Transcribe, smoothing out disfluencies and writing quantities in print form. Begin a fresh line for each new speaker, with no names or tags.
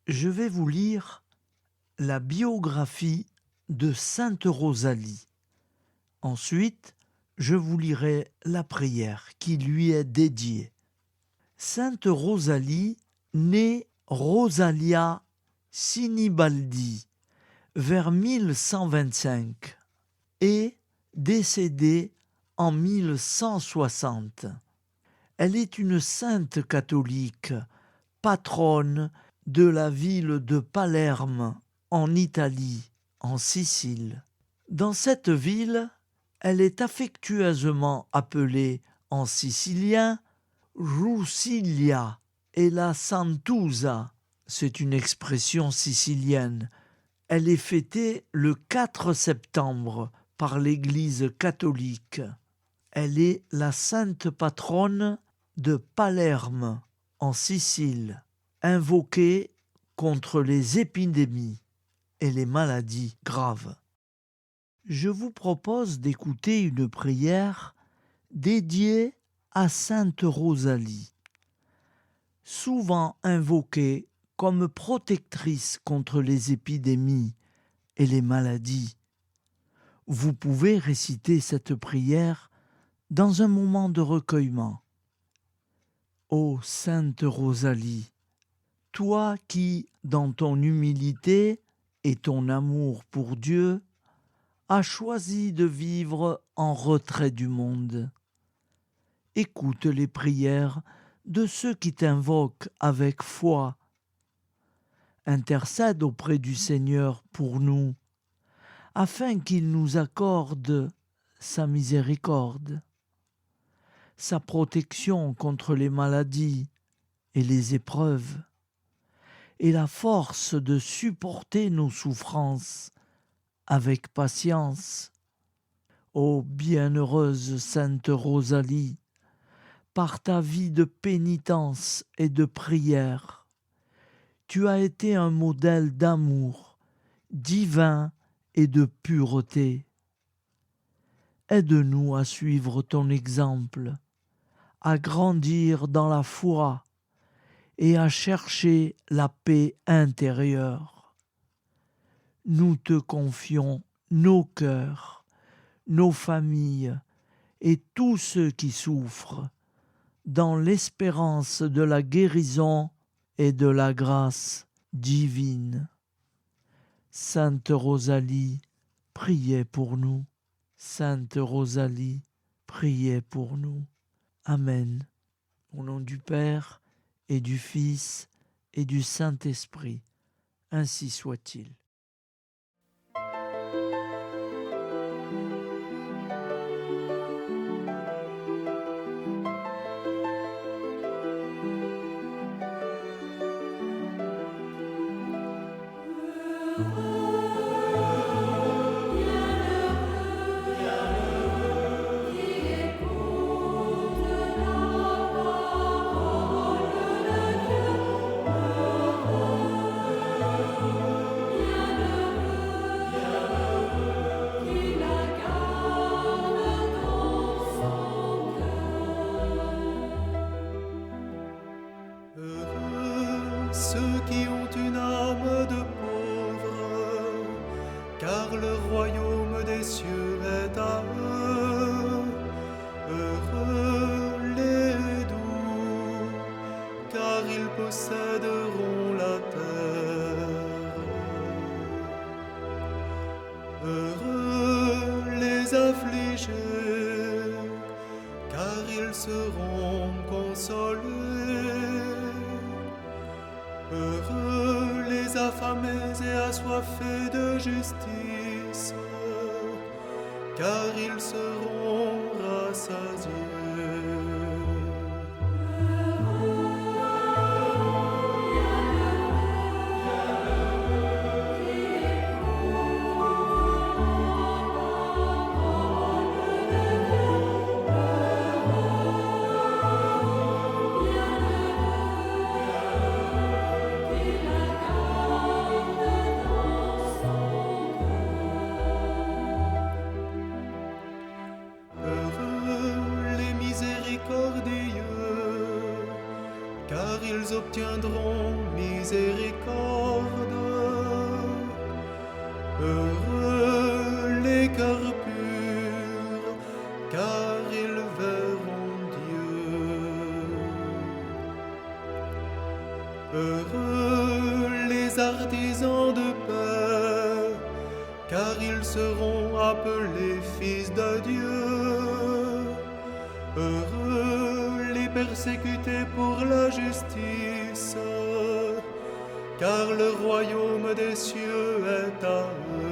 Je vais vous lire la biographie de Sainte Rosalie. Ensuite, je vous lirai la prière qui lui est dédiée. Sainte Rosalie, née Rosalia Sinibaldi vers 1125 et décédée en 1160. Elle est une sainte catholique, patronne de la ville de Palerme, en Italie, en Sicile. Dans cette ville, elle est affectueusement appelée en sicilien Rusilia et la Santusa. C'est une expression sicilienne. Elle est fêtée le 4 septembre par l'Église catholique. Elle est la sainte patronne de Palerme, en Sicile, invoquée contre les épidémies et les maladies graves. Je vous propose d'écouter une prière dédiée à Sainte Rosalie, souvent invoquée comme protectrice contre les épidémies et les maladies. Vous pouvez réciter cette prière dans un moment de recueillement. Ô Sainte Rosalie, toi qui, dans ton humilité et ton amour pour Dieu, as choisi de vivre en retrait du monde, écoute les prières de ceux qui t'invoquent avec foi. Intercède auprès du Seigneur pour nous, afin qu'il nous accorde sa miséricorde, sa protection contre les maladies et les épreuves, et la force de supporter nos souffrances avec patience. Ô bienheureuse Sainte Rosalie, par ta vie de pénitence et de prière, tu as été un modèle d'amour divin et de pureté. Aide-nous à suivre ton exemple, à grandir dans la foi et à chercher la paix intérieure. Nous te confions nos cœurs, nos familles et tous ceux qui souffrent, dans l'espérance de la guérison et de la grâce divine. Sainte Rosalie, priez pour nous. Sainte Rosalie, priez pour nous. Amen. Au nom du Père et du Fils et du Saint-Esprit, ainsi soit-il.
Ceux qui ont une âme de pauvre, car le royaume des cieux est à eux. Heureux les doux, car ils posséderont la terre. Heureux les affligés, car ils seront consolés. Heureux les affamés et assoiffés de justice, car ils seront rassasiés. Car ils obtiendront miséricorde. Heureux les cœurs purs, car ils verront Dieu. Heureux les artisans de paix, car ils seront appelés fils de Dieu. Heureux les persécutés pour la justice, car le royaume des cieux est à eux.